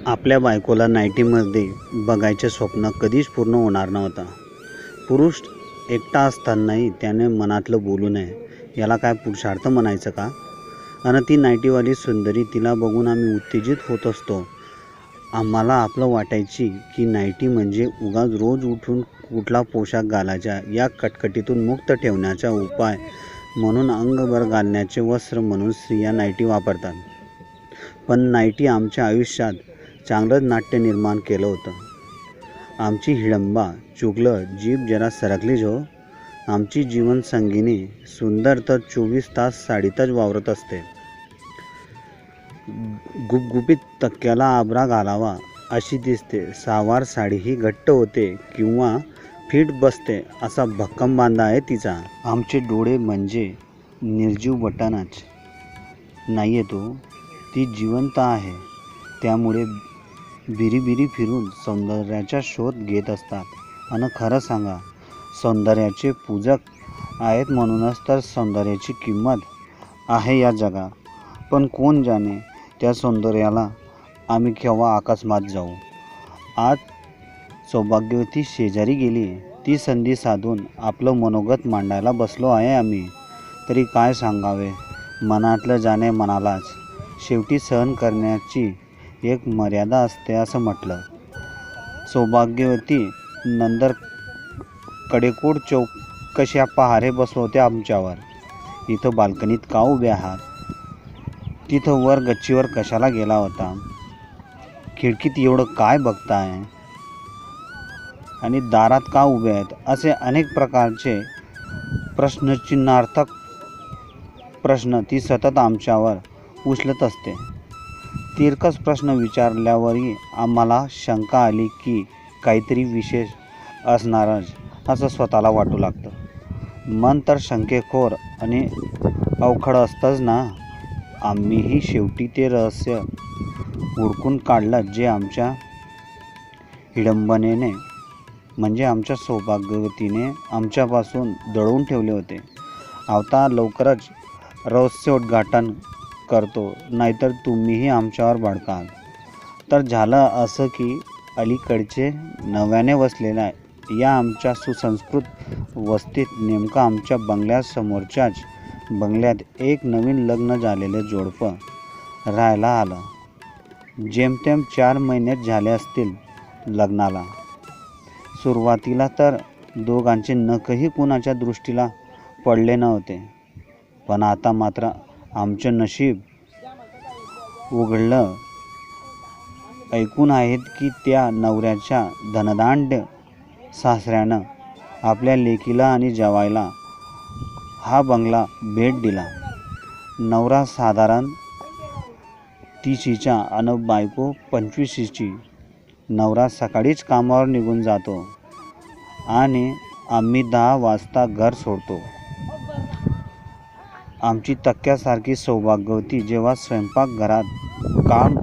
आपल्या बायकोला नाईटीमध्ये बघायचे स्वप्न कधीच पूर्ण होणार नव्हतं. पुरुष एकटा असतानाही त्याने मनातलं बोलू नये, याला काय पुरुषार्थ म्हणायचं का? आणि ती नाईटीवाली सुंदरी, तिला बघून आम्ही उत्तेजित होत असतो. आम्हाला आपलं वाटायची की नाईटी म्हणजे उगाच रोज उठून कुठला पोशाख घालायचा, या कटकटीतून मुक्त ठेवण्याचा उपाय म्हणून अंगभर घालण्याचे वस्त्र म्हणून स्त्रिया नाईटी वापरतात. पण नाईटी आमच्या आयुष्यात चांगलंच नाट्य निर्माण केलं होतं. आमची हिडंबा चुकलं, जीभ जरा सरकलीच हो. आमची जीवनसंगिनी सुंदर तर 24 तास साडीतच वावरत असते. गुपगुपीत तक्क्याला आबरा घालावा अशी दिसते. सहावार साडीही घट्ट होते किंवा फिट बसते असा भक्कम बांधा आहे तिचा. आमचे डोळे म्हणजे निर्जीव बटनच नाही आहे तो, ती जिवंत आहे. त्यामुळे बिरीबिरी फिरून सौंदर्याचा शोध घेत असतात. आणि खरं सांगा, सौंदर्याचे पूजक आहेत म्हणूनच तर सौंदर्याची किंमत आहे या जगात. पण कोण जाणे त्या सौंदर्याला आम्ही केव्हा अकस्मात जाऊ. आज सौभाग्यवती शेजारी गेली, ती संधी साधून आपलं मनोगत मांडायला बसलो आहे आम्ही. तरी काय सांगावे, मनातलं जाणे मनालाच. शेवटी सहन करण्याची एक मर्यादा असते असं म्हटलं. सौभाग्यवती नंतर कडेकोट चौकशा पहारे बसवत्या आमच्यावर. इथं बाल्कनीत का उभे आहात? तिथं वर गच्चीवर कशाला गेला होता? खिडकीत एवढं काय बघताय? आणि दारात का उभे आहेत? असे अनेक प्रकारचे प्रश्नचिन्हार्थक प्रश्न ती सतत आमच्यावर उचलत असते. तिरकस प्रश्न विचारल्यावरही आम्हाला शंका आली की काहीतरी विशेष असणारच असं स्वतःला वाटू लागतं. मन तर शंकेखोर आणि अवखळ असतंच ना. आम्हीही शेवटी ते रहस्य हुडकून काढलं जे आमच्या हिडंबनेने म्हणजे आमच्या सौभाग्यवतीने आमच्यापासून दडवून ठेवले होते. आता लवकरच रहस्योद्घाटन करतो, नाहीतर तुम्हीही आमच्यावर भडकाल. तर झालं असं की अलीकडचे नव्याने वसलेल्या या आमच्या सुसंस्कृत वस्तीत नेमकं आमच्या बंगल्यासमोरच्याच बंगल्यात एक नवीन लग्न झालेलं जोडपं राहायला आलं. जेमतेम 4 महिनेच झाले असतील लग्नाला. सुरुवातीला तर दोघांचे नखही कुणाच्या दृष्टीला पडले नव्हते. पण आता मात्र आमचं नशीब उघडलं. ऐकून आहेत की त्या नवऱ्याच्या धनदांड सासऱ्यानं आपल्या लेकीला आणि जावायला हा बंगला भेट दिला. नवरा साधारण 30चा आणि बायको 25ची. नवरा सकाळीच कामावर निघून जातो आणि आम्ही 10 वाजता घर सोडतो. आमची तक्क्यासारखी सौभाग्यवती जेव्हा स्वयंपाकघरात काम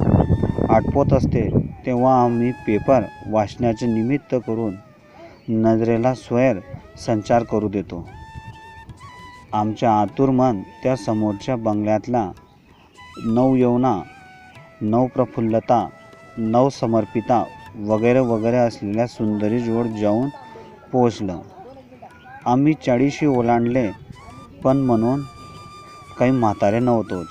आटपत असते, तेव्हा आम्ही पेपर वाचण्याचे निमित्त करून नजरेला स्वैर संचार करू देतो. आमच्या आतुर मन त्या समोरच्या बंगल्यातला नवयौवना, नवप्रफुल्लता, नवसमर्पिता वगैरे वगैरे असलेल्या सुंदरी जोड जाऊन पोचलं. आम्ही 40शी ओलांडले, पण म्हणून काही म्हातारे नव्हतोच.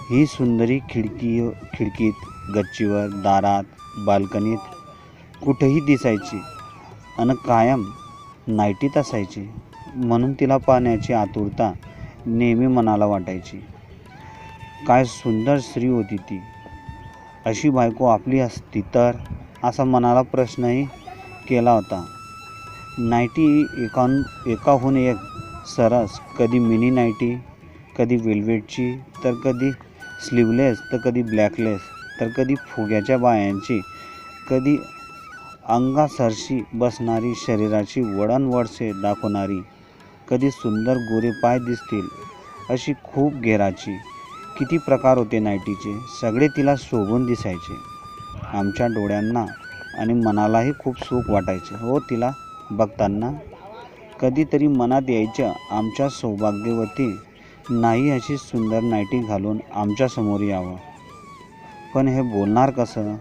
ही सुंदरी खिडकीत, गच्चीवर, दारात, बाल्कनीत कुठेही दिसायची आणि कायम नाईटीत असायची. म्हणून तिला पाहण्याची आतुरता नेहमी मनाला वाटायची. काय सुंदर स्त्री होती ती. अशी बायको आपली असती तर, असा मनाला प्रश्नही केला होता. नाईटी एकाहून एक सरस, कधी मिनी नाईटी, कधी वेल्वेटची, तर कधी स्लीवलेस, तर कधी ब्लॅकलेस, तर कधी फुग्याच्या बायांची, कधी अंगासरशी बसणारी, शरीराची वळणवळसे दाखवणारी, कधी सुंदर गोरे पाय दिसतील अशी खूप घेराची. किती प्रकार होते नाईटीचे. सगळे तिला शोभून दिसायचे. आमच्या डोळ्यांना आणि मनालाही खूप सुख वाटायचे हो तिला बघताना. कधीतरी मनात यायचं आमच्या सौभाग्यवती नाही अशी सुंदर नाईटी घालून आमच्यासमोर यावं. पण हे बोलणार कसं?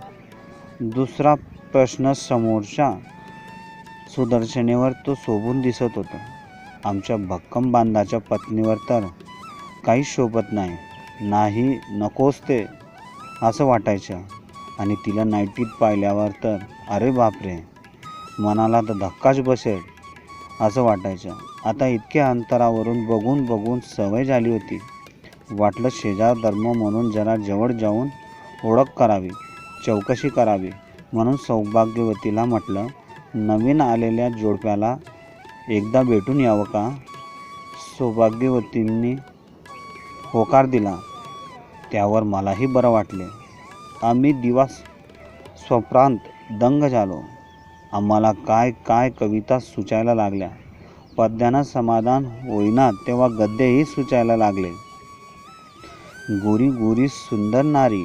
दुसरा प्रश्न समोरच्या सुदर्शनेवर तो शोभून दिसत होता. आमच्या भक्कम बांधाच्या पत्नीवर तर काहीच शोभत नाही, नकोच ते असं वाटायचं. आणि तिला नाईटीत पाहिल्यावर तर अरे बापरे, मनाला तर धक्काच बसेल असं वाटायचं. आता इतक्या अंतरावरून बघून बघून सवय झाली होती. वाटलं शेजार धर्म म्हणून जरा जवळ जाऊन ओळख करावी, चौकशी करावी. म्हणून सौभाग्यवतीला म्हटलं, नवीन आलेल्या जोडप्याला एकदा भेटून यावं का? सौभाग्यवतींनी होकार दिला. त्यावर मलाही बरं वाटले. आम्ही दिवस स्वप्रांत दंग झालो. आम्हाला काय काय कविता सुचायला लागल्या. पद्यानं समाधान होईना तेव्हा गद्यही सुचायला लागले. गोरी गोरी सुंदर नारी,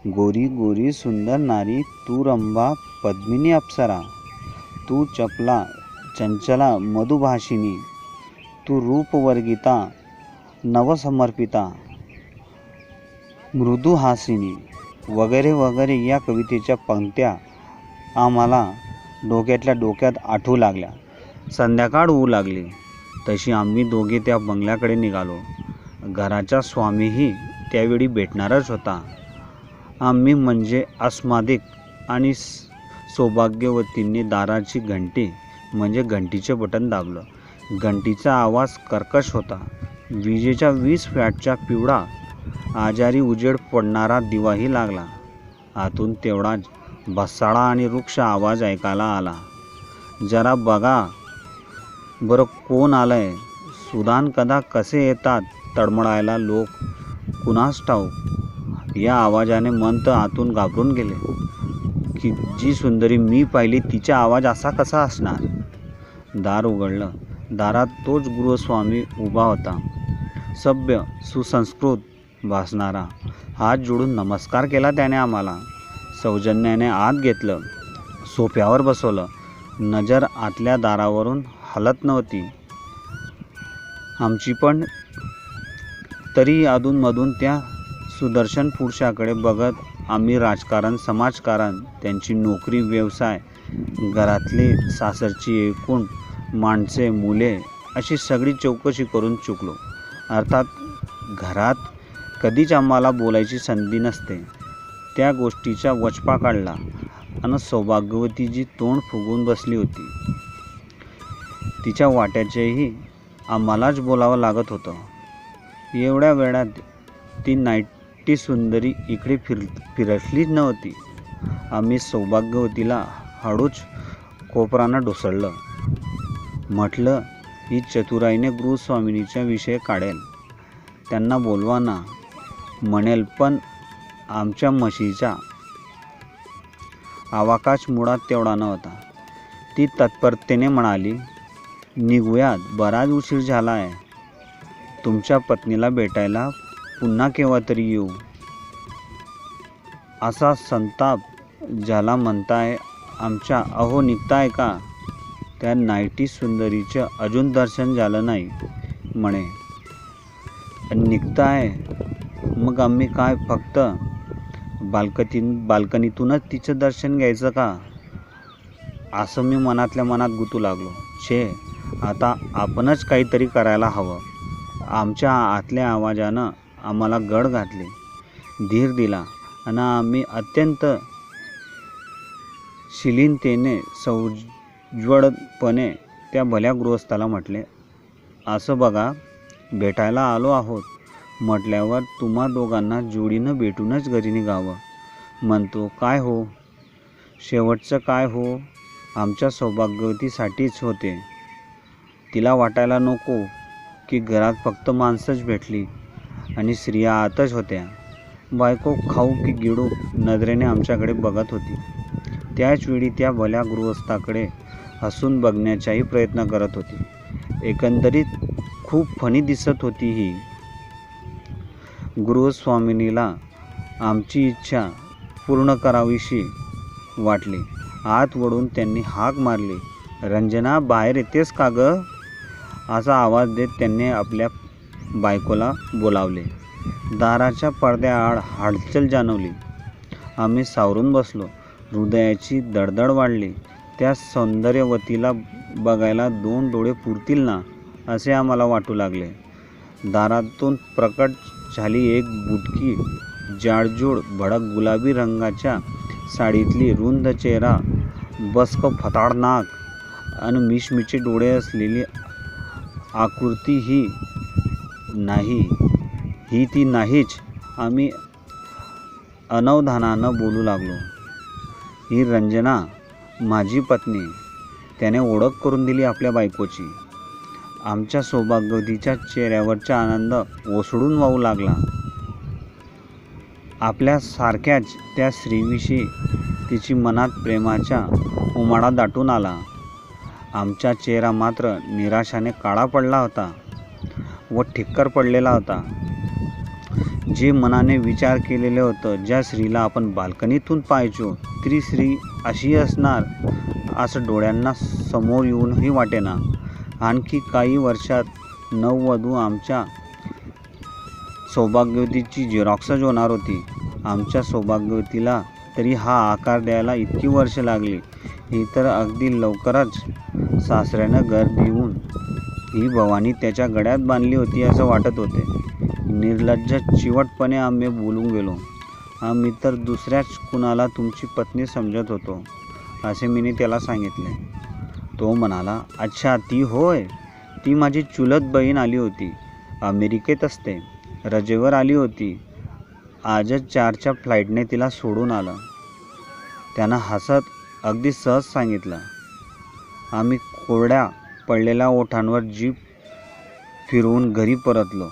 गोरी गोरी सुंदर नारी, तू रंभा पद्मिनी अप्सरा, तू चपला चंचला मधुभाषिनी, तू रूपवर्गिता नवसमर्पिता मृदुहासिनी वगैरे वगैरे या कवितेच्या पंक्त्या आम्हाला डोक्यातल्या डोक्यात आठवू लागल्या. संध्याकाळ होऊ लागली तशी आम्ही दोघे त्या बंगल्याकडे निघालो. घराचा स्वामीही त्यावेळी भेटणारच होता. आम्ही म्हणजे अस्मादिक आणि सौभाग्यवतींनी दाराची घंटी म्हणजे घंटीचे बटन दाबलं. घंटीचा आवाज कर्कश होता. विजेच्या 20 वॅटचा पिवळा आजारी उजेड पडणारा दिवाही लागला. आतून तेवढाच भसाळा आणि वृक्ष आवाज ऐकायला आला. जरा बघा बरं कोण आलंय. सुदान कदा कसे येतात तडमडायला लोक कुणास ठाऊक. या आवाजाने मन तर आतून घाबरून गेले की जी सुंदरी मी पाहिली तिचा आवाज असा कसा असणार. दार उघडलं. दारात तोच गृहस्वामी उभा होता. सभ्य सुसंस्कृत भासणारा. हात जोडून नमस्कार केला त्याने आम्हाला. सौजन्याने आत घेतलं. सोफ्यावर बसवलं. नजर आतल्या दारावरून हलत नव्हती आमची, पण तरी अधूनमधून त्या सुदर्शन पुरुषाकडे बघत आम्ही राजकारण, समाजकारण, त्यांची नोकरी, व्यवसाय, घरातली सासरची एकूण माणसे, मुले अशी सगळी चौकशी करून चुकलो. अर्थात घरात कधीच आम्हाला बोलायची संधी नसते त्या गोष्टीचा वचपा काढला आणि सौभाग्यवती जी तोंड फुगवून बसली होती तिच्या वाट्याचेही आम्हालाच बोलावं लागत होतं. एवढ्या वेळात ती नाईटी सुंदरी इकडे फिरसलीच नव्हती. आम्ही सौभाग्यवतीला हळूच कोपरानं ढोसळलं. म्हटलं, ही चतुराईने गृहस्वामिनीचा विषय काढेल, त्यांना बोलवा ना म्हणेल, पण आमच्या म्हशीचा आवाकाश मुळात तेवढा नव्हता. ती तत्परतेने म्हणाली, निघूयात, बराच उशीर झाला आहे. तुमच्या पत्नीला भेटायला पुन्हा केव्हा तरी येऊ. असा संताप ज्याला म्हणताय आमच्या. अहो निघताय का? त्या नाईटी सुंदरीचं अजून दर्शन झालं नाही म्हणे. निघताय मग आम्ही काय फक्त बाल्कनीतूनच तिचं दर्शन घ्यायचं का? असं मी मनातल्या मनात गुतू लागलो. छे, आता आपणच काहीतरी करायला हवं. आमच्या आतल्या आवाजानं आम्हाला गड घातले, धीर दिला आणि आम्ही अत्यंत शिलीनतेने सौज्वळपणे त्या भल्या गृहस्थाला म्हटले, असं बघा, भेटायला आलो आहोत म्हटल्यावर तुम्हा दोघांना जोडीनं भेटूनच घरी निघावं म्हणतो. काय हो, शेवटचं काय हो, आमच्या सौभाग्यवतीसाठीच होते. तिला वाटायला नको की घरात फक्त माणसंच भेटली आणि स्त्रिया आतच होत्या. बायको खाऊ की गिळू नजरेने आमच्याकडे बघत होती. त्याचवेळी त्या भल्या गृहस्थाकडे हसून बघण्याचाही प्रयत्न करत होती. एकंदरीत खूप फनी दिसत होती ही. गृहस्वामिनीला आमची इच्छा पूर्ण करावीशी वाटली. आत वळून त्यांनी हाक मारली, रंजना बाहेर येतेस का गं? असा आवाज देत त्यांनी आपल्या बायकोला बोलावले. दाराच्या पडद्याआड हालचाल जाणवली. आम्ही सावरून बसलो. हृदयाची धडधड वाढली. त्या सौंदर्यवतीला बघायला 2 डोळे पुरतील ना, असे आम्हाला वाटू लागले. दारातून प्रकट झाली एक बुटकी, जाडजूड भडक गुलाबी रंगाच्या साडीतली, रुंद चेहरा, बसक फताड नाक आणि मिचमिचे डोळे असलेली आकृती. ही ती नाहीच. आम्ही अनवधानानं बोलू लागलो. ही रंजना, माझी पत्नी. त्याने ओळख करून दिली आपल्या बायकोची. आमच्या सौभाग्यवतीच्या चेहऱ्यावरचा आनंद ओसळून वाहू लागला. आपल्यासारख्याच त्या स्त्रीविषयी तिची मनात प्रेमाचा उमाळा दाटून आला. आमचा चेहरा मात्र निराशाने काळा पडला होता व ठिक्कर पडलेला होता. जे मनाने विचार केलेलं होतं, ज्या स्त्रीला आपण बाल्कनीतून पाहायचो, ती स्त्री अशी असणार असं डोळ्यांना समोर येऊनही वाटेना. आणखी काही वर्षात नववधू आमच्या सौभाग्यवतीची झेरॉक्सच होणार होती. आमच्या सौभाग्यवतीला तरी हा आकार द्यायला इतकी वर्ष लागली. ही तर अगदी लवकरच सासऱ्यानं घर देऊन ही भवानी त्याच्या गळ्यात बांधली होती असं वाटत होते. निर्लज्ज चिवटपणे आम्ही बोलून गेलो. आम्ही तर दुसऱ्याच कुणाला तुमची पत्नी समजत होतो, असे मी त्याला सांगितले. तो म्हणाला, अच्छा ती होय. ती माझी चुलत बहीण आली होती. अमेरिकेत असते. रजेवर आली होती. आजच 4च्या फ्लाईटने तिला सोडून आलं. त्यानं हसत अगदी सहज सांगितलं. आम्ही कोरड्या पडलेल्या ओठांवर जीभ फिरवून घरी परतलो.